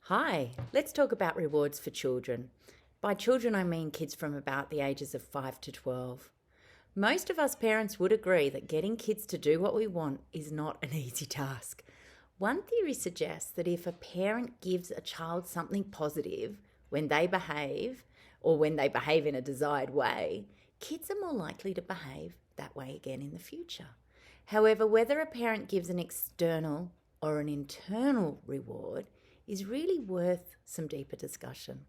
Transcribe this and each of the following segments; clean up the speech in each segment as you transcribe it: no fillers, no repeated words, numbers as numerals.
Hi, let's talk about rewards for children. By children, I mean kids from about the ages of 5 to 12. Most of us parents would agree that getting kids to do what we want is not an easy task. One theory suggests that if a parent gives a child something positive when they behave, or when they behave in a desired way, kids are more likely to behave that way again in the future. However, whether a parent gives an external or an internal reward is really worth some deeper discussion.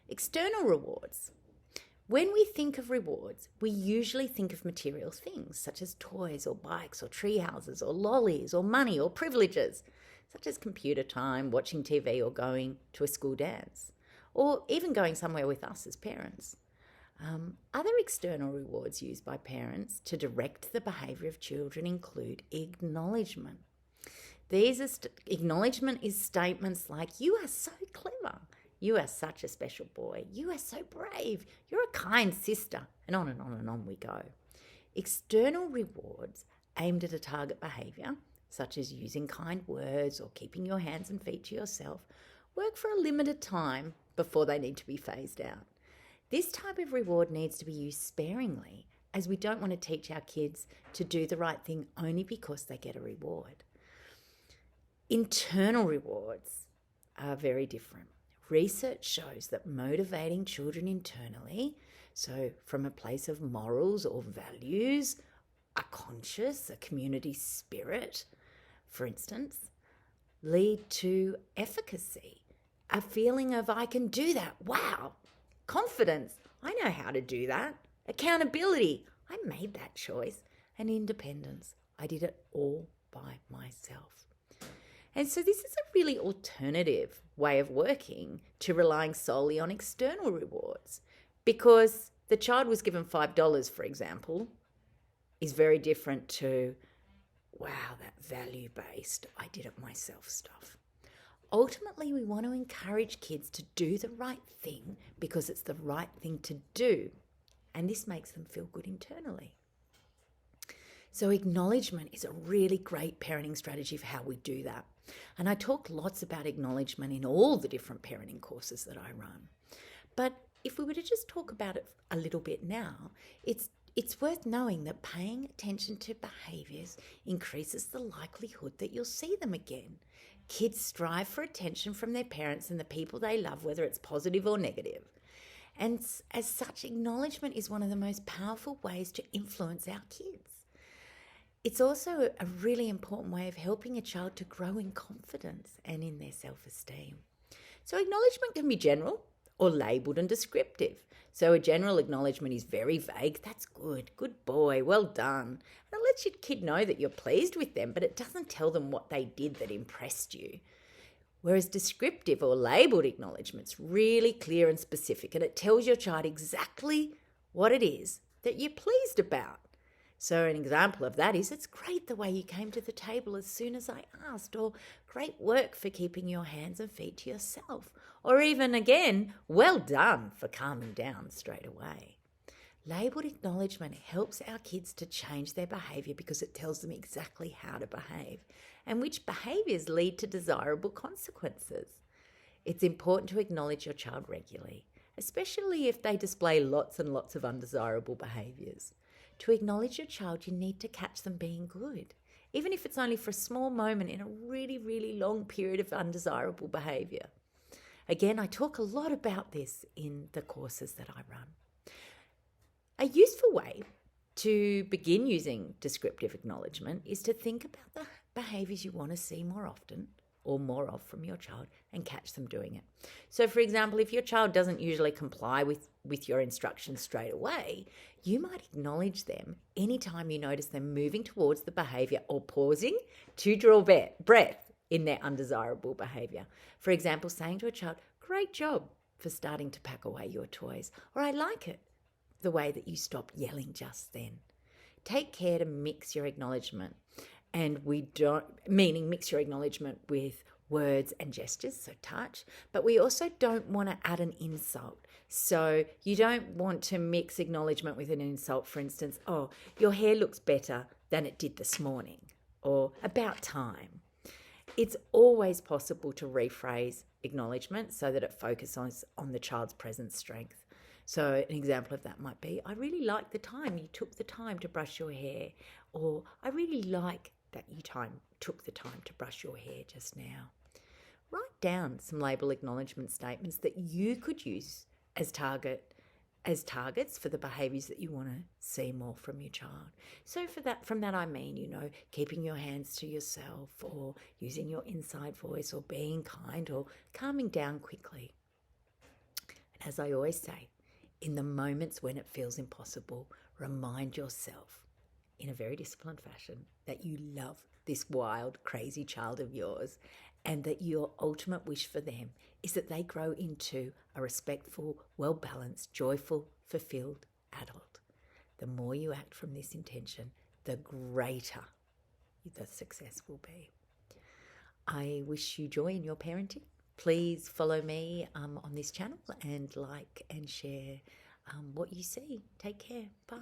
External rewards. When we think of rewards, we usually think of material things such as toys or bikes or tree houses or lollies or money or privileges, such as computer time, watching TV or going to a school dance, or even going somewhere with us as parents. Other external rewards used by parents to direct the behaviour of children include acknowledgement. Acknowledgement is statements like, "You are so clever. You are such a special boy. You are so brave. You're a kind sister," and on and on and on we go. External rewards aimed at a target behaviour, such as using kind words or keeping your hands and feet to yourself, work for a limited time before they need to be phased out. This type of reward needs to be used sparingly, as we don't want to teach our kids to do the right thing only because they get a reward. Internal rewards are very different. Research shows that motivating children internally, so from a place of morals or values, a conscience, a community spirit, for instance, lead to efficacy, a feeling of "I can do that, wow," confidence, "I know how to do that," accountability, "I made that choice," and independence, "I did it all by myself." And so this is a really alternative way of working to relying solely on external rewards, because the child was given $5, for example, is very different to, "Wow, that value-based, I did it myself" stuff. Ultimately, we want to encourage kids to do the right thing because it's the right thing to do, and this makes them feel good internally. So acknowledgement is a really great parenting strategy for how we do that. And I talk lots about acknowledgement in all the different parenting courses that I run. But if we were to just talk about it a little bit now, it's worth knowing that paying attention to behaviours increases the likelihood that you'll see them again. Kids strive for attention from their parents and the people they love, whether it's positive or negative. And as such, acknowledgement is one of the most powerful ways to influence our kids. It's also a really important way of helping a child to grow in confidence and in their self-esteem. So acknowledgement can be general or labelled and descriptive. So a general acknowledgement is very vague. "That's good. Good boy. Well done." And it lets your kid know that you're pleased with them, but it doesn't tell them what they did that impressed you. Whereas descriptive or labelled acknowledgement's really clear and specific, and it tells your child exactly what it is that you're pleased about. So an example of that is, "It's great the way you came to the table as soon as I asked," or "Great work for keeping your hands and feet to yourself," or even again, "Well done for calming down straight away." Labelled acknowledgement helps our kids to change their behaviour because it tells them exactly how to behave and which behaviours lead to desirable consequences. It's important to acknowledge your child regularly, especially if they display lots and lots of undesirable behaviours. To acknowledge your child, you need to catch them being good, even if it's only for a small moment in a really, really long period of undesirable behaviour. Again, I talk a lot about this in the courses that I run. A useful way to begin using descriptive acknowledgement is to think about the behaviours you want to see more often or more of from your child and catch them doing it. So, for example, if your child doesn't usually comply with your instructions straight away, you might acknowledge them anytime you notice them moving towards the behaviour or pausing to draw breath in their undesirable behaviour. For example, saying to a child, "Great job for starting to pack away your toys," or "I like it, the way that you stopped yelling just then." Take care to mix your acknowledgement. And mix your acknowledgement with words and gestures, so touch, but we also don't want to add an insult. So you don't want to mix acknowledgement with an insult. For instance, "Oh, your hair looks better than it did this morning," or "about time." It's always possible to rephrase acknowledgement so that it focuses on the child's present strength. So an example of that might be, I really like the time you took the time to brush your hair, or I really like that you took the time to brush your hair just now. Write down some label acknowledgement statements that you could use as targets for the behaviours that you want to see more from your child. So from that I mean, keeping your hands to yourself, or using your inside voice, or being kind, or calming down quickly. And as I always say, in the moments when it feels impossible, remind yourself in a very disciplined fashion that you love this wild, crazy child of yours, and that your ultimate wish for them is that they grow into a respectful, well-balanced, joyful, fulfilled adult. The more you act from this intention, the greater the success will be. I wish you joy in your parenting. Please follow me on this channel and like and share what you see. Take care. Bye.